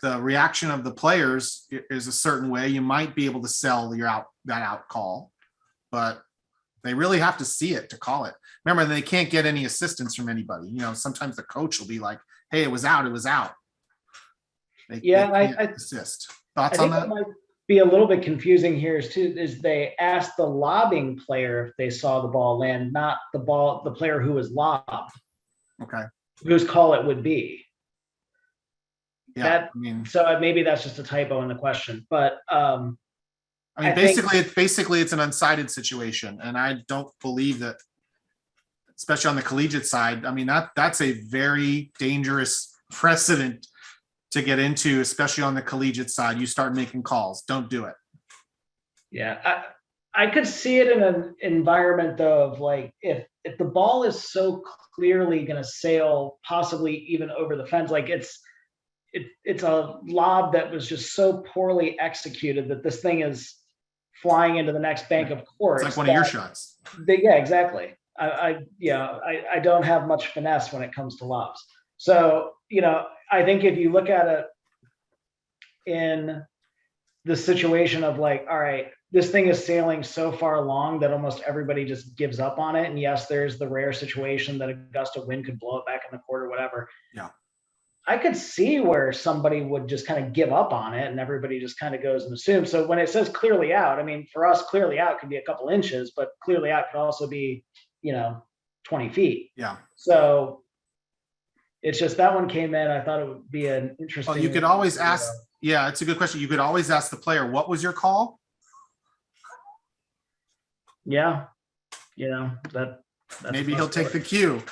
the reaction of the players is a certain way, you might be able to sell that out call, but they really have to see it to call it. Remember, they can't get any assistance from anybody. Sometimes the coach will be like, "Hey, it was out. It was out." They can't assist. Thoughts on that? Might be a little bit confusing here is they asked the lobbing player if they saw the ball land, not the player who was lobbed. Okay. Whose call it would be. Yeah. So maybe that's just a typo in the question, but basically it's an unsighted situation, and I don't believe that, especially on the collegiate side. That's a very dangerous precedent to get into, especially on the collegiate side. You start making calls. Don't do it. Yeah, I could see it in an environment though of like if the ball is so clearly going to sail possibly even over the fence, like it's a lob that was just so poorly executed that this thing is flying into the next bank of course. It's like one of your shots. Yeah, exactly. I don't have much finesse when it comes to lobs. So, I think if you look at it in the situation of like, all right, this thing is sailing so far along that almost everybody just gives up on it. And yes, there's the rare situation that a gust of wind could blow it back in the court or whatever. Yeah. I could see where somebody would just kind of give up on it and everybody just kind of goes and assumes. So when it says clearly out, for us, clearly out could be a couple inches, but clearly out could also be, 20 feet. Yeah. So it's just that one came in. I thought it would be an interesting. Well, you could always ask. Yeah, it's a good question. You could always ask the player, "What was your call?" Yeah, that's maybe he'll take the cue.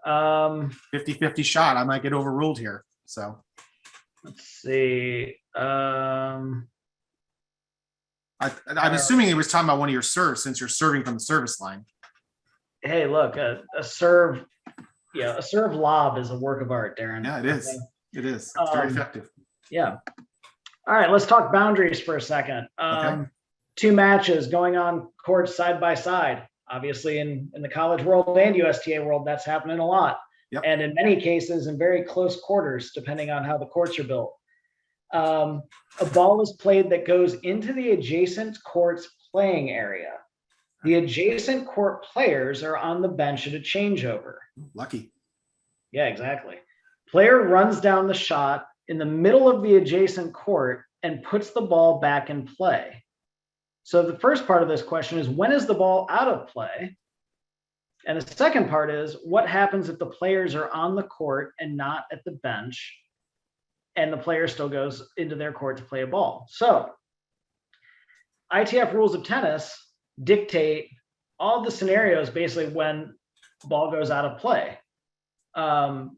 50-50 shot. I might get overruled here. So let's see. I'm assuming he was talking about one of your serves, since you're serving from the service line. Hey, look, a serve. Yeah, a serve lob is a work of art, Darren. Yeah, it is. Okay. It is. It's very effective. Yeah. All right, let's talk boundaries for a second. Okay. 2 matches going on courts side by side. Obviously, in the college world and USTA world, that's happening a lot. Yep. And in many cases, in very close quarters, depending on how the courts are built. A ball is played that goes into the adjacent court's playing area. The adjacent court players are on the bench at a changeover. Lucky. Yeah, exactly. Player runs down the shot in the middle of the adjacent court and puts the ball back in play. So the first part of this question is, when is the ball out of play? And the second part is what happens if the players are on the court and not at the bench, and the player still goes into their court to play a ball. So ITF rules of tennis dictate all the scenarios basically when ball goes out of play.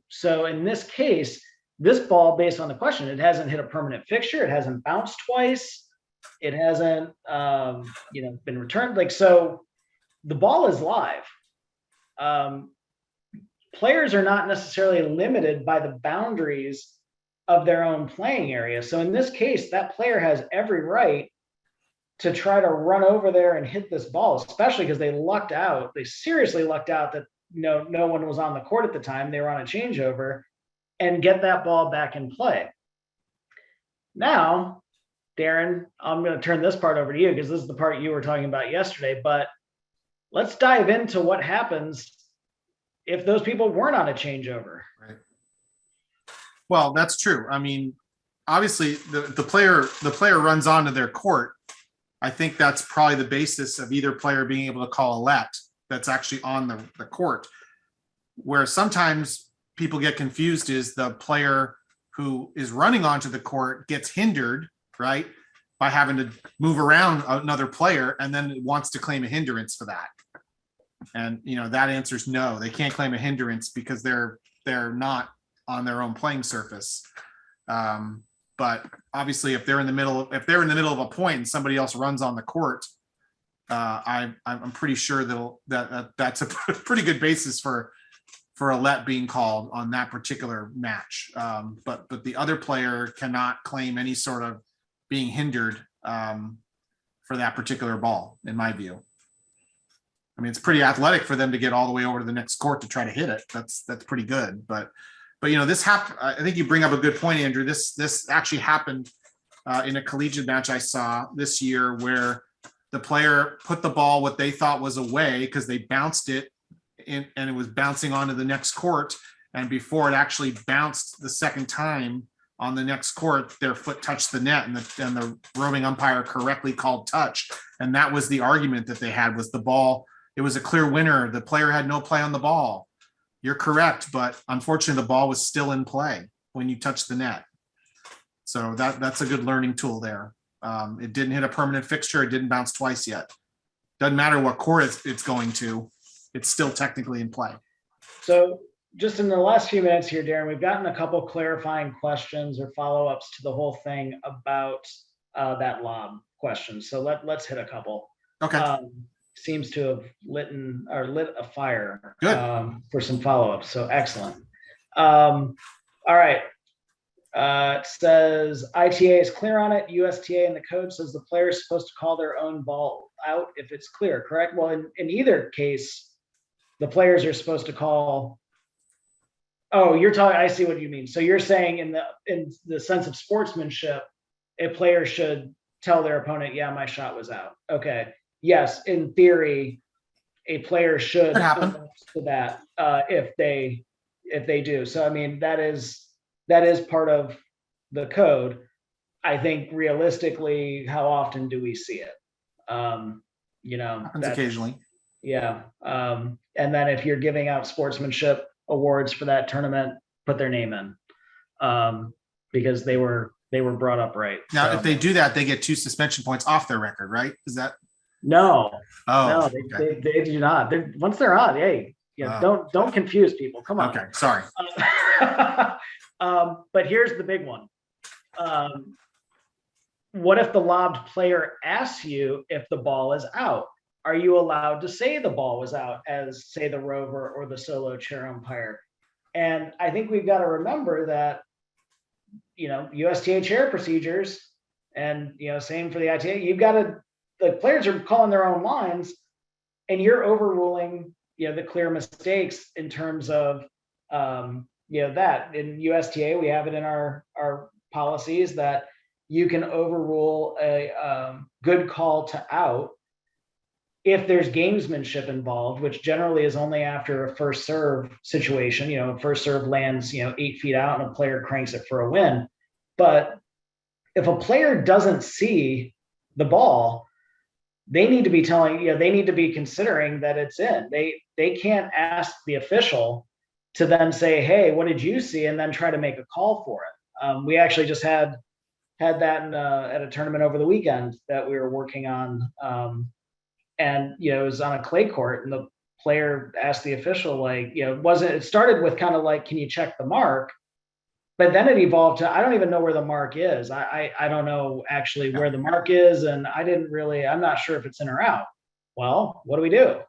So in this case, this ball, based on the question, it hasn't hit a permanent fixture. It hasn't bounced twice. It hasn't, been returned. Like, so the ball is live. Players are not necessarily limited by the boundaries of their own playing area. So in this case, that player has every right to try to run over there and hit this ball, especially because they lucked out. They seriously lucked out that no one was on the court at the time. They were on a changeover, and get that ball back in play. Now, Darren, I'm going to turn this part over to you because this is the part you were talking about yesterday, but let's dive into what happens if those people weren't on a changeover. Right. Well, that's true. I mean, obviously the player runs onto their court. I think that's probably the basis of either player being able to call a let that's actually on the court. Where sometimes people get confused is the player who is running onto the court gets hindered, right, by having to move around another player, and then wants to claim a hindrance for that. And that answer is no. They can't claim a hindrance because they're not on their own playing surface. But obviously, if they're in the middle of a point and somebody else runs on the court, I'm pretty sure that's a pretty good basis for a let being called on that particular match. But the other player cannot claim any sort of being hindered for that particular ball, in my view. I mean, it's pretty athletic for them to get all the way over to the next court to try to hit it. That's pretty good. But this happened. I think you bring up a good point, Andrew. This actually happened in a collegiate match I saw this year, where the player put the ball what they thought was away because they bounced it in, and it was bouncing onto the next court. And before it actually bounced the second time on the next court, their foot touched the net, and the roving umpire correctly called touch. And that was the argument that they had, was the ball. It was a clear winner. The player had no play on the ball. You're correct, but unfortunately, the ball was still in play when you touched the net. So that's a good learning tool there. It didn't hit a permanent fixture. It didn't bounce twice yet. Doesn't matter what court it's going to. It's still technically in play. So just in the last few minutes here, Darren, we've gotten a couple clarifying questions or follow-ups to the whole thing about that lob question. So let's hit a couple. Okay. Seems to have lit a fire. Good. For some follow-ups. So excellent. All right. It says ITA is clear on it. USTA in the code says the player is supposed to call their own ball out if it's clear, correct? Well, in either case, the players are supposed to call. Oh, you're talking. I see what you mean. So you're saying in the sense of sportsmanship, a player should tell their opponent, "Yeah, my shot was out." Okay. Yes, in theory, a player should happen to that if they do. So I mean, that is part of the code. I think realistically, how often do we see it? Happens occasionally. Yeah. And then if you're giving out sportsmanship awards for that tournament, put their name in because they were brought up right. Now, so, if they do that, they get 2 suspension points off their record, right? Is that? No. Oh, no, okay. they do not. Once they're on, hey, don't confuse people. Come on. Okay, sorry. But here's the big one. What if the lobbed player asks you if the ball is out? Are you allowed to say the ball was out as, say, the rover or the solo chair umpire? And I think we've got to remember that, USTA chair procedures and, same for the ITA, the players are calling their own lines and you're overruling, the clear mistakes in terms of, that. In USTA, we have it in our policies that you can overrule a good call to out if there's gamesmanship involved, which generally is only after a first serve situation. First serve lands 8 feet out and a player cranks it for a win. But if a player doesn't see the ball, they need to be telling, they need to be considering that it's in. They can't ask the official to then say, hey, what did you see? And then try to make a call for it. We actually just had that at a tournament over the weekend that we were working on. And, it was on a clay court, and the player asked the official, like, it started with kind of like, can you check the mark? But then it evolved to, I don't even know where the mark is. I don't know actually where the mark is. And I'm not sure if it's in or out. Well, what do we do?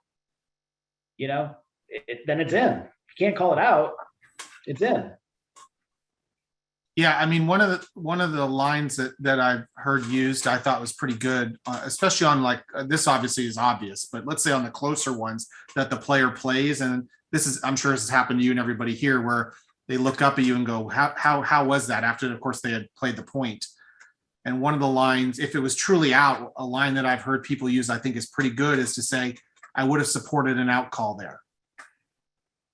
Then it's in. You can't call it out. It's in. Yeah, I mean, one of the lines that I've heard used, I thought was pretty good, especially on like this. Obviously, is obvious, but let's say on the closer ones that the player plays, and I'm sure this has happened to you and everybody here, where they look up at you and go, "How was that?" After, of course, they had played the point. And one of the lines, if it was truly out, a line that I've heard people use, I think is pretty good, is to say, "I would have supported an out call there."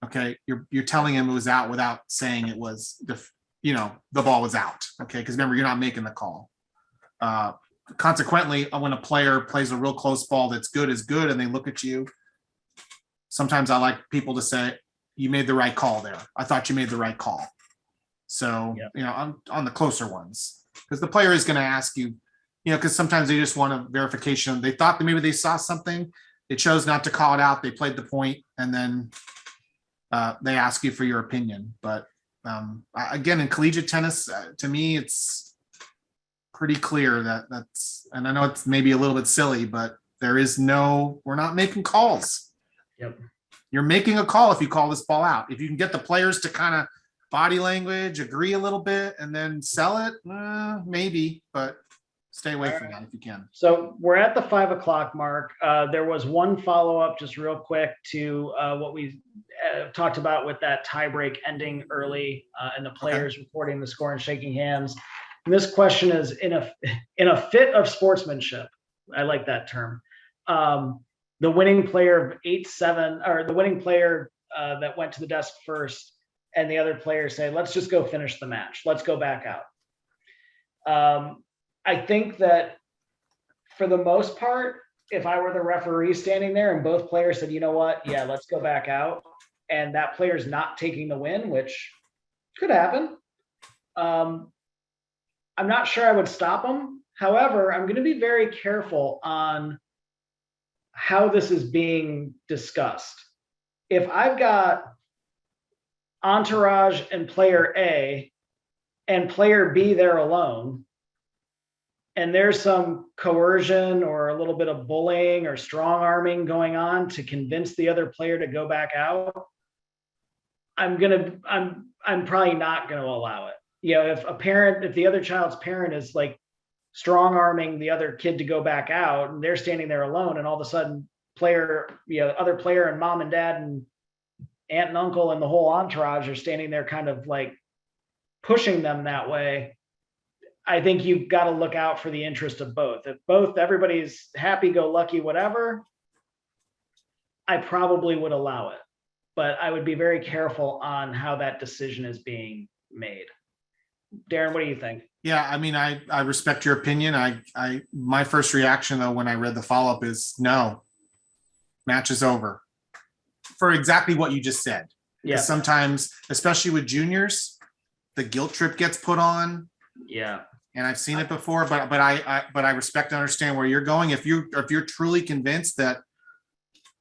Okay, you're telling him it was out without saying it was the ball was out. Okay, because remember, you're not making the call. Consequently, when a player plays a real close ball that's good is good, and they look at you, sometimes I like people to say, you made the right call there. I thought you made the right call. So, on the closer ones, because the player is going to ask you, because sometimes they just want a verification. They thought that maybe they saw something. They chose not to call it out. They played the point, and then they ask you for your opinion. But again, in collegiate tennis, to me, it's pretty clear that's, and I know it's maybe a little bit silly, but we're not making calls. Yep. You're making a call if you call this ball out. If you can get the players to kind of body language, agree a little bit, and then sell it, maybe, but stay away from that if you can. So we're at the 5 o'clock mark. There was one follow-up just real quick to what we talked about with that tiebreak ending early and the players reporting the score and shaking hands. And this question is in a fit of sportsmanship. I like that term. The winning player of 8-7, or the winning player that went to the desk first, and the other player say, let's just go finish the match. Let's go back out. I think that for the most part, if I were the referee standing there and both players said, you know what, yeah, let's go back out, and that player's not taking the win, which could happen, I'm not sure I would stop them. However, I'm going to be very careful on how this is being discussed. If I've got entourage and player A and player B there alone, and there's some coercion or a little bit of bullying or strong arming going on to convince the other player to go back out, I'm probably not going to allow it. If the other child's parent is like strong arming the other kid to go back out, and they're standing there alone, and all of a sudden other player and mom and dad and aunt and uncle and the whole entourage are standing there kind of like pushing them that way, I think you've got to look out for the interest of both. If everybody's happy-go-lucky, whatever, I probably would allow it, but I would be very careful on how that decision is being made. Darren, what do you think? Yeah, I mean, I respect your opinion. My first reaction though, when I read the follow-up, is no, match is over, for exactly what you just said. Yeah. Sometimes, especially with juniors, the guilt trip gets put on. Yeah. And I've seen it before, but I respect and understand where you're going. If you're truly convinced that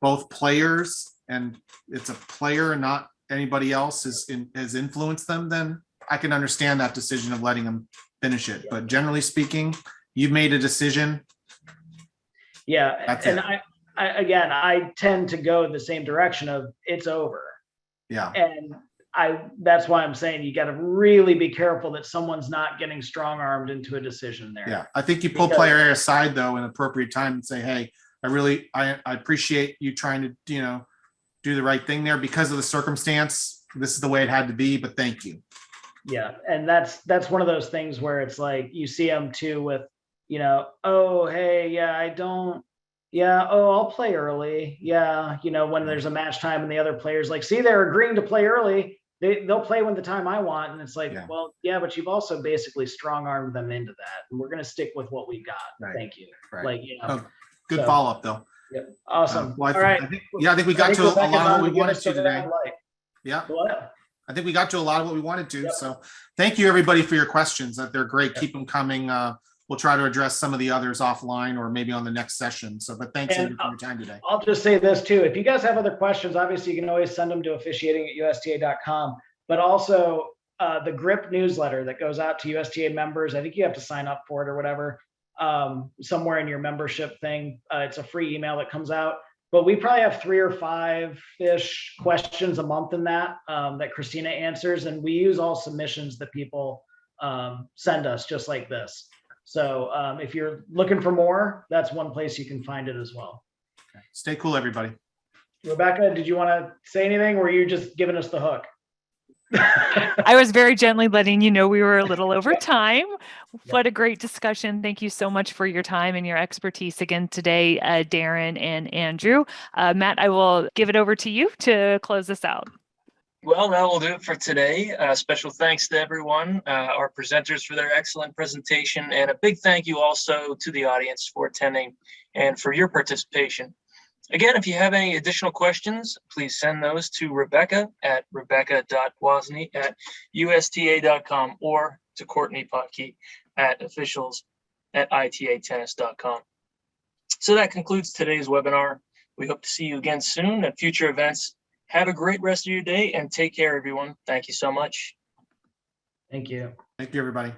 both players, and it's a player and not anybody else has influenced them, then I can understand that decision of letting them finish it. But generally speaking, you've made a decision. Yeah. That's and it. I tend to go the same direction of it's over. Yeah. And that's why I'm saying you got to really be careful that someone's not getting strong armed into a decision there. Yeah. I think you pull player A aside though in appropriate time and say, hey, I appreciate you trying to, do the right thing there because of the circumstance. This is the way it had to be, but thank you. Yeah. And that's one of those things where it's like, you see them too with, oh, hey, yeah, I'll play early. Yeah. When there's a match time and the other player's like, see, they're agreeing to play early. They'll play when the time I want. And it's like, well, yeah, but you've also basically strong armed them into that. And we're going to stick with what we got. Right. Thank you. Right. Good So, follow-up though. Yep. Awesome. Well, All right. I think we got to a Rebecca's lot of on what we give wanted us to the today. red light. Yeah. What? I think we got to a lot of what we wanted to. Yep. So thank you everybody for your questions. They're great. Yep. Keep them coming. We'll try to address some of the others offline or maybe on the next session. So, but thanks Andrew, for your time today. I'll just say this too. If you guys have other questions, obviously you can always send them to officiating@USTA.com, but also the GRIP newsletter that goes out to USTA members. I think you have to sign up for it or whatever, somewhere in your membership thing. It's a free email that comes out, but we probably have 3 or 5-ish questions a month in that, that Christina answers. And we use all submissions that people send us just like this. So if you're looking for more, that's one place you can find it as well. Okay. Stay cool, everybody. Rebecca, did you want to say anything, or were you just giving us the hook? I was very gently letting you know we were a little over time. What a great discussion. Thank you so much for your time and your expertise again today, Darren and Andrew. Matt, I will give it over to you to close this out. Well, that will do it for today. Special thanks to everyone, our presenters for their excellent presentation, and a big thank you also to the audience for attending and for your participation. Again, if you have any additional questions, please send those to Rebecca at rebecca.wasney@usta.com or to Courtney Potke at officials@itatennis.com. So that concludes today's webinar. We hope to see you again soon at future events. Have a great rest of your day and take care, everyone. Thank you so much. Thank you. Thank you, everybody.